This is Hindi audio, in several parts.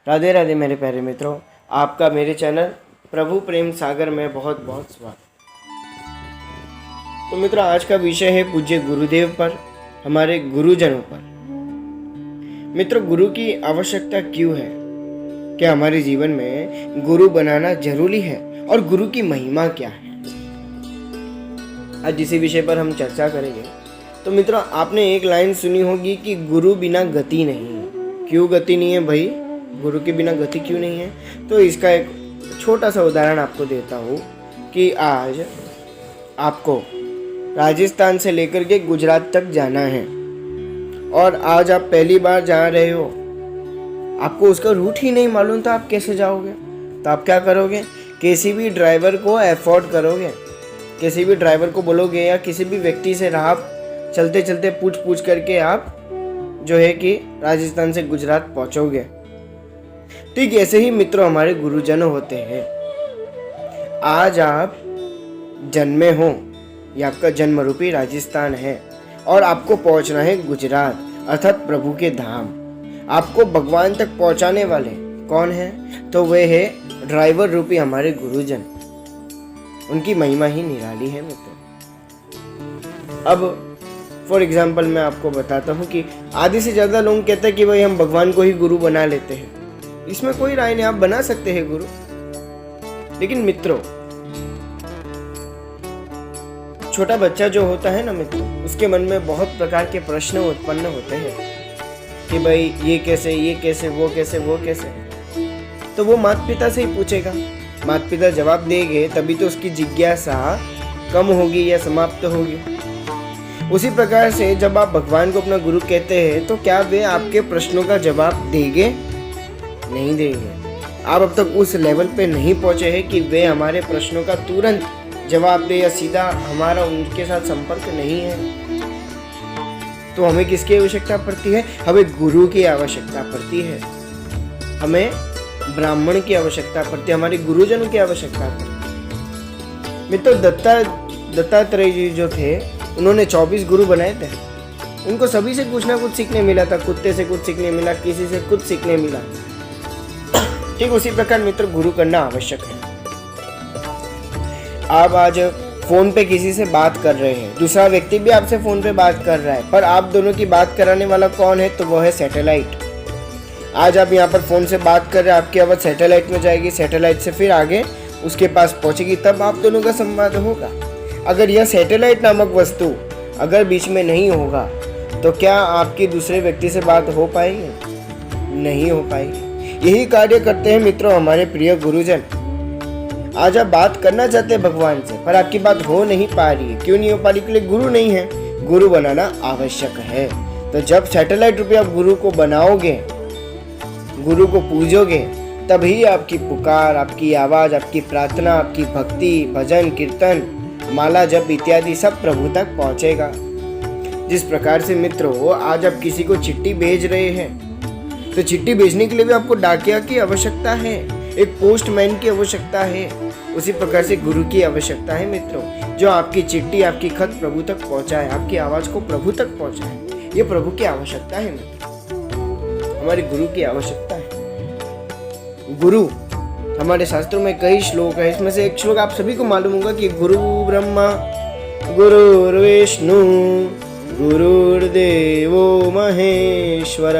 राधे राधे मेरे प्यारे मित्रों, आपका मेरे चैनल प्रभु प्रेम सागर में बहुत बहुत स्वागत। तो मित्रों, आज का विषय है पूज्य गुरुदेव पर, हमारे गुरुजनों पर। मित्रों, गुरु की आवश्यकता क्यों है? क्या हमारे जीवन में गुरु बनाना जरूरी है और गुरु की महिमा क्या है? आज इसी विषय पर हम चर्चा करेंगे। तो मित्रों, आपने एक लाइन सुनी होगी कि गुरु बिना गति नहीं। क्यों गति नहीं है भाई? गुरु के बिना गति क्यों नहीं है? तो इसका एक छोटा सा उदाहरण आपको देता हूँ कि आज आपको राजस्थान से लेकर के गुजरात तक जाना है और आज आप पहली बार जा रहे हो, आपको उसका रूट ही नहीं मालूम, तो आप कैसे जाओगे? तो आप क्या करोगे? किसी भी ड्राइवर को अफोर्ड करोगे, किसी भी ड्राइवर को बोलोगे या किसी भी व्यक्ति से राह चलते चलते पूछ करके आप जो है कि राजस्थान से गुजरात पहुंचोगे। ठीक ऐसे ही मित्रों हमारे गुरुजन होते हैं। आज आप जन्मे हो, ये आपका जन्म रूपी राजस्थान है और आपको पहुंचना है गुजरात अर्थात प्रभु के धाम। आपको भगवान तक पहुंचाने वाले कौन है? तो वे है ड्राइवर रूपी हमारे गुरुजन। उनकी महिमा ही निराली है मित्रों। अब फॉर एग्जाम्पल मैं आपको बताता हूँ कि आधे से ज़्यादा लोग कहते हैं कि भाई हम भगवान को ही गुरु बना लेते हैं। इसमें कोई राय नहीं, आप बना सकते हैं गुरु। लेकिन मित्रों, छोटा बच्चा जो होता है ना मित्रों, उसके मन में बहुत प्रकार के प्रश्न उत्पन्न होते हैं कि भाई ये कैसे, ये कैसे, वो कैसे, वो कैसे। तो वो माता पिता से ही पूछेगा, माता पिता जवाब देंगे तभी तो उसकी जिज्ञासा कम होगी या समाप्त होगी। उसी प्रकार से जब आप भगवान को अपना गुरु कहते हैं तो क्या वे आपके प्रश्नों का जवाब देंगे? नहीं देंगे। आप अब तक उस लेवल पे नहीं पहुंचे हैं कि वे हमारे प्रश्नों का तुरंत जवाब दे या सीधा हमारा उनके साथ संपर्क नहीं है। तो हमें किसकी आवश्यकता पड़ती है? हमें गुरु की आवश्यकता पड़ती है, हमें ब्राह्मण की आवश्यकता पड़ती है, हमारे गुरुजनों की आवश्यकता पड़ती है। मित्रों, दत्तात्रेय जी जो थे, उन्होंने 24 गुरु बनाए थे। उनको सभी से कुछ ना कुछ सीखने मिला था। कुत्ते से कुछ सीखने मिला, किसी से कुछ सीखने मिला। ठीक उसी प्रकार मित्र गुरु करना आवश्यक है। आप आज फोन पे किसी से बात कर रहे हैं, दूसरा व्यक्ति भी आपसे फोन पे बात कर रहा है, पर आप दोनों की बात कराने वाला कौन है? तो वो है सैटेलाइट। आज आप यहाँ पर फोन से बात कर रहे हैं, आपकी आवाज़ सैटेलाइट में जाएगी, सैटेलाइट से फिर आगे उसके पास पहुँचेगी, तब आप दोनों का संवाद होगा। अगर यह सैटेलाइट नामक वस्तु अगर बीच में नहीं होगा तो क्या आपकी दूसरे व्यक्ति से बात हो पाएगी? नहीं हो पाएगी। यही कार्य करते हैं मित्रों हमारे प्रिय गुरुजन। आज आप बात करना चाहते हैं भगवान से, पर आपकी बात हो नहीं पा रही है। क्यों नहीं हो पा रही? के लिए गुरु नहीं है। गुरु बनाना आवश्यक है। तो जब सैटेलाइट रूपी आप गुरु को बनाओगे, गुरु को पूजोगे, तभी आपकी पुकार, आपकी आवाज, आपकी प्रार्थना, आपकी भक्ति, भजन, कीर्तन, माला जप इत्यादि सब प्रभु तक पहुंचेगा। जिस प्रकार से मित्रों आज आप किसी को चिट्ठी भेज रहे हैं, तो चिट्ठी भेजने के लिए भी आपको डाकिया की आवश्यकता है, एक पोस्टमैन की आवश्यकता है। उसी प्रकार से गुरु की आवश्यकता है मित्रों, जो आपकी चिट्ठी, आपकी खत प्रभु तक पहुंचाए, आपकी आवाज को प्रभु तक पहुंचाए। ये प्रभु की आवश्यकता है मित्रों, हमारे गुरु की आवश्यकता है। गुरु हमारे शास्त्रों में कई श्लोक है, इसमें से एक श्लोक आप सभी को मालूम होगा कि गुरु ब्रह्मा गुरुर्विष्णु गुरुर्देवो महेश्वर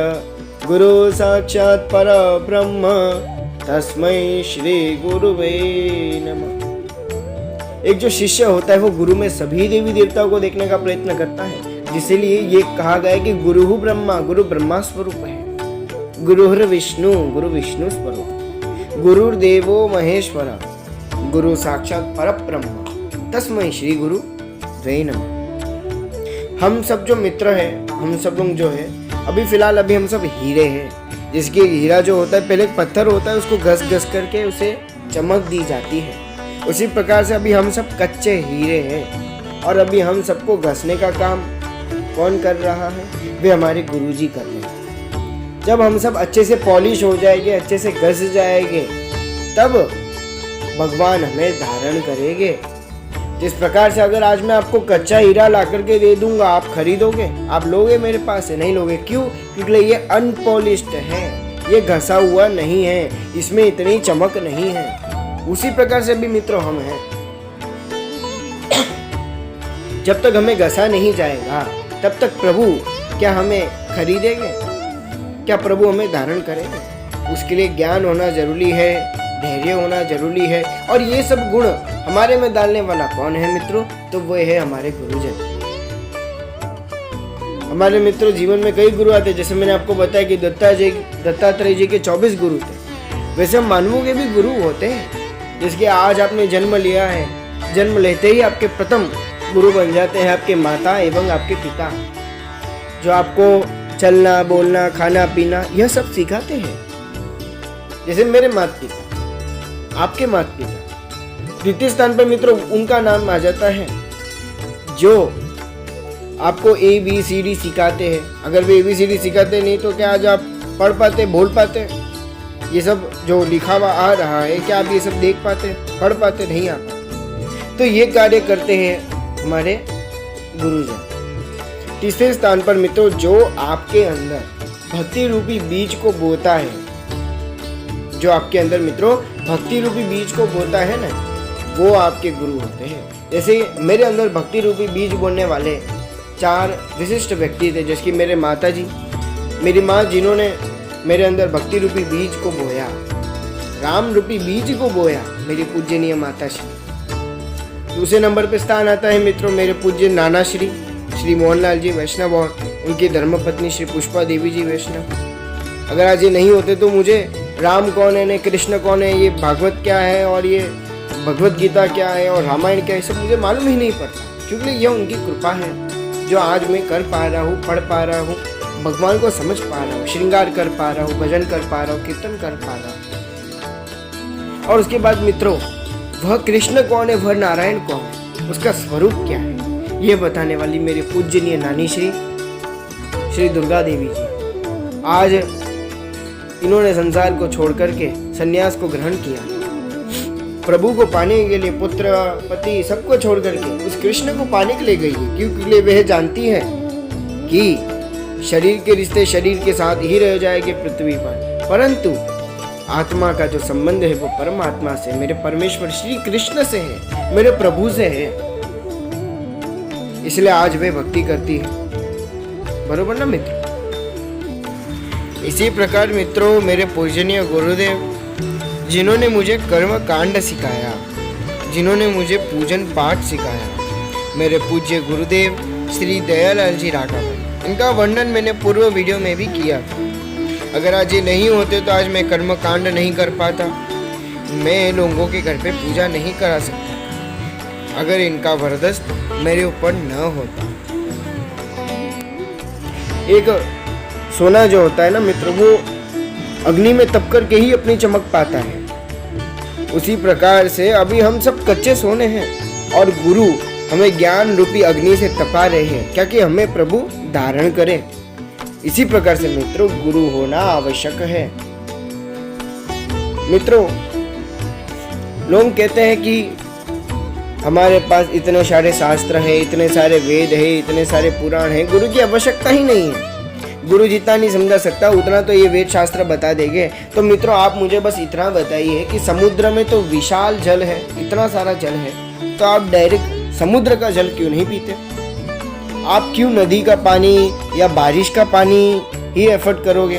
गुरु साक्षात परब्रह्म तस्मै श्री गुरुवे नमः। एक जो शिष्य होता है वो गुरु में सभी देवी देवताओं को देखने का प्रयत्न करता है, जिसलिए ये कहा गया है कि गुरु ब्रह्मा, गुरु ब्रह्मा स्वरूप है, गुरुर् विष्णु, गुरु विष्णु स्वरूप, गुरुर्देवो महेश्वर गुरु साक्षात परब्रह्म तस्मै श्री गुरु वे नमः। हम सब जो मित्र हैं, हम सब लोग जो है अभी फिलहाल हम सब हीरे हैं। जिसके हीरा जो होता है पहले एक पत्थर होता है, उसको घस घस करके उसे चमक दी जाती है। उसी प्रकार से अभी हम सब कच्चे हीरे हैं और अभी हम सबको घसने का काम कौन कर रहा है? वे हमारे गुरुजी कर रहे हैं। जब हम सब अच्छे से पॉलिश हो जाएंगे, अच्छे से घस जाएंगे, तब भगवान हमें धारण करेंगे। जिस प्रकार से अगर आज मैं आपको कच्चा हीरा ला करके दे दूंगा, आप खरीदोगे? आप लोगे मेरे पास से? नहीं लोगे। क्यों? क्योंकि ये अनपॉलिश्ड है, ये घसा हुआ नहीं है, इसमें इतनी चमक नहीं है। उसी प्रकार से भी मित्रों हम हैं। जब तक हमें घसा नहीं जाएगा तब तक प्रभु क्या हमें खरीदेंगे? क्या प्रभु हमें धारण करेंगे? उसके लिए ज्ञान होना जरूरी है, धैर्य होना जरूरी है, और ये सब गुण हमारे में डालने वाला कौन है मित्रों? तो वो है हमारे गुरुजन। हमारे मित्रों जीवन में कई गुरु आते, जैसे मैंने आपको बताया कि दत्तात्रेय जी के 24 गुरु थे। वैसे हम मानवों के भी गुरु होते हैं। जिसके आज आपने जन्म लिया है, जन्म लेते ही आपके प्रथम गुरु बन जाते हैं आपके माता एवं आपके पिता, जो आपको चलना, बोलना, खाना पीना यह सब सिखाते हैं। जैसे मेरे माता पिता, आपके माता पिता। द्वितीय स्थान पर मित्रों उनका नाम आ जाता है जो आपको ABCD सिखाते हैं। अगर वे ABCD सिखाते नहीं तो क्या आज आप पढ़ पाते, बोल पाते? ये सब जो लिखा हुआ आ रहा है, क्या आप ये सब देख पाते, पढ़ पाते? नहीं आ पाते। तो ये कार्य करते हैं हमारे गुरुजन। तीसरे स्थान पर मित्रों जो आपके अंदर भक्ति रूपी बीज को बोता है, जो आपके अंदर मित्रों भक्ति रूपी बीज को बोता है ना, वो आपके गुरु होते हैं। जैसे मेरे अंदर भक्ति रूपी बीज बोने वाले 4 विशिष्ट व्यक्ति थे, जैसे कि मेरे माता जी, मेरी माँ, जिन्होंने मेरे अंदर भक्ति रूपी बीज को बोया, राम रूपी बीज को बोया, मेरी पूज्यनीय माता श्री। दूसरे नंबर पे स्थान आता है मित्रों मेरे पूज्य नाना श्री मोहनलाल जी वैष्णव और उनकी धर्मपत्नी श्री पुष्पा देवी जी वैष्णव। अगर आज ये नहीं होते तो मुझे राम कौन है, कृष्ण कौन है, ये भागवत क्या है और ये भगवत गीता क्या है और रामायण क्या है, सब मुझे मालूम ही नहीं पड़ता। क्योंकि यह उनकी कृपा है जो आज मैं कर पा रहा हूँ, पढ़ पा रहा हूँ, भगवान को समझ पा रहा हूँ, श्रृंगार कर पा रहा हूँ, भजन कर पा रहा हूँ, कीर्तन कर पा रहा हूँ। और उसके बाद मित्रों वह कृष्ण कौन है, वह नारायण कौन है, उसका स्वरूप क्या है, ये बताने वाली मेरी पूज्यनीय नानी श्री दुर्गा देवी जी। आज इन्होंने संसार को छोड़ करके सन्यास को ग्रहण किया, प्रभु को पाने के लिए पुत्र पति सबको छोड़ करके उस कृष्ण को पाने के लिए गई है। क्योंकि वह जानती है कि शरीर के रिश्ते शरीर के साथ ही रह जाएंगे पृथ्वी पर, परंतु आत्मा का जो संबंध है वो परमात्मा से, मेरे परमेश्वर श्री कृष्ण से है, मेरे प्रभु से है। इसलिए आज वे भक्ति करती है, बरोबर ना मित्र? इसी प्रकार मित्रों मेरे पूजनीय गुरुदेव जिन्होंने मुझे कर्म कांड सिखाया, जिन्होंने मुझे पूजन पाठ सिखाया, मेरे पूज्य गुरुदेव श्री दयालाल जी राघवन, इनका वर्णन मैंने पूर्व वीडियो में भी किया था। अगर आज ये नहीं होते तो आज मैं कर्म कांड नहीं कर पाता, मैं लोगों के घर पे पूजा नहीं करा सकता, अगर इनका वरदस्त मेरे ऊपर न होता। एक सोना जो होता है ना मित्र, वो अग्नि में तप करके ही अपनी चमक पाता है। उसी प्रकार से अभी हम सब कच्चे सोने हैं और गुरु हमें ज्ञान रूपी अग्नि से तपा रहे हैं, क्या कि हमें प्रभु धारण करें। इसी प्रकार से मित्रों गुरु होना आवश्यक है। मित्रों लोग कहते हैं कि हमारे पास इतने सारे शास्त्र हैं, इतने सारे वेद हैं, इतने सारे पुराण हैं, गुरु की आवश्यकता ही नहीं है। गुरु जितना नहीं समझा सकता उतना तो ये वेद शास्त्र बता देंगे। तो मित्रों आप मुझे बस इतना बताइए कि समुद्र में तो विशाल जल है, इतना सारा जल है, तो आप डायरेक्ट समुद्र का जल क्यों नहीं पीते? आप क्यों नदी का पानी या बारिश का पानी ही एफर्ट करोगे?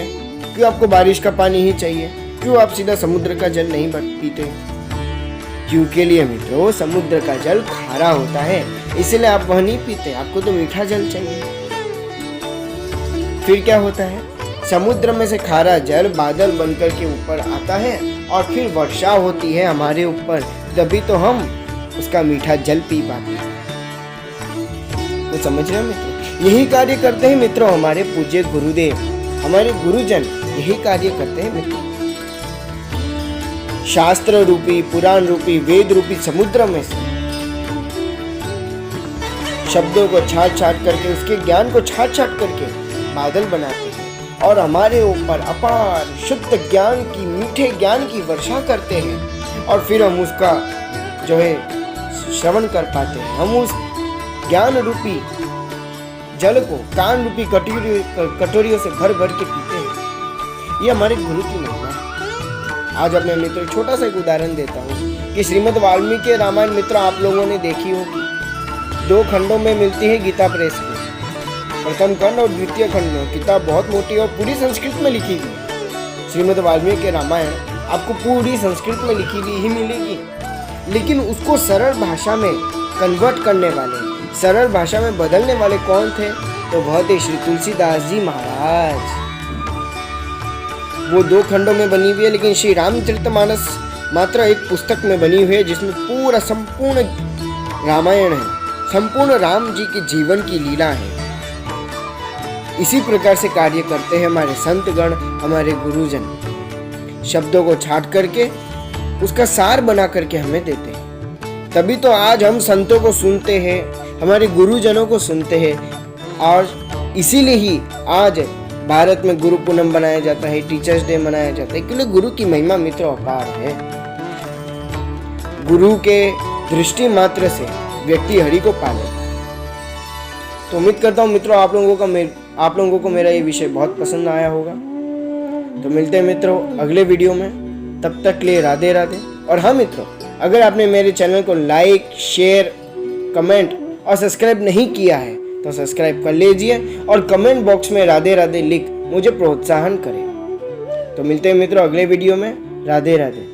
क्यों आपको बारिश का पानी ही चाहिए? क्यों आप सीधा समुद्र का जल नहीं पीते? क्योंकि लिए मित्रों समुद्र का जल खारा होता है, इसलिए आप वह नहीं पीते, आपको तो मीठा जल चाहिए। फिर क्या होता है, समुद्र में से खारा जल बादल बनकर के ऊपर आता है और फिर वर्षा होती है हमारे ऊपर, तभी तो हम उसका मीठा जल पी पाते हैं। तो समझ रहे हैं मित्रों, यही कार्य करते हैं मित्रों हमारे पूज्य गुरुदेव, हमारे गुरुजन यही कार्य करते हैं मित्रों। शास्त्र रूपी, पुराण रूपी, वेद रूपी समुद्र में से शब्दों को छाट छाट करके, उसके ज्ञान को छाट छाट करके बादल बनाते हैं और हमारे ऊपर अपार शुद्ध ज्ञान की, मीठे ज्ञान की वर्षा करते हैं और फिर हम उसका जो है श्रवण कर पाते हैं। हम उस ज्ञान रूपी जल को कान रूपी कटोरियों से भर भर के पीते हैं। ये हमारे गुरु की महिमा है। आज अपने मित्र छोटा सा एक उदाहरण देता हूँ कि श्रीमद् वाल्मीकि रामायण मित्र आप लोगों ने देखी होगी। 2 खंडों में मिलती है गीता प्रेस की। प्रथम खंड और द्वितीय खंड में किताब बहुत मोटी और पूरी संस्कृत में लिखी गई। श्रीमद् वाल्मीकि रामायण आपको पूरी संस्कृत में लिखी हुई ही मिलेगी, लेकिन उसको सरल भाषा में कन्वर्ट करने वाले, सरल भाषा में बदलने वाले कौन थे? तो वह थे श्री तुलसीदास जी महाराज। वो 2 खंडों में बनी हुई है, लेकिन श्री रामचरितमानस मात्र एक पुस्तक में बनी हुई है जिसमें पूरा संपूर्ण रामायण है, संपूर्ण राम जी के जीवन की लीला है। इसी प्रकार से कार्य करते हैं हमारे संतगण, हमारे गुरुजन। शब्दों को छाट करके उसका सार बना करके हमें देते हैं। तभी तो आज हम संतों को सुनते हैं, हमारे गुरुजनों को सुनते हैं, और इसीलिए ही आज भारत में गुरु पूनम बनाया जाता है, टीचर्स डे मनाया जाता है, क्योंकि गुरु की महिमा मित्रों अपार है। गुरु के दृष्टि मात्र से व्यक्ति हरि को पाले। तो उम्मीद करता हूँ मित्रों आप लोगों को मेरा ये विषय बहुत पसंद आया होगा। तो मिलते हैं मित्रों अगले वीडियो में, तब तक के लिए राधे राधे। और हाँ मित्रों, अगर आपने मेरे चैनल को लाइक, शेयर, कमेंट और सब्सक्राइब नहीं किया है तो सब्सक्राइब कर लीजिए और कमेंट बॉक्स में राधे राधे लिख मुझे प्रोत्साहन करें। तो मिलते हैं मित्रों अगले वीडियो में। राधे राधे।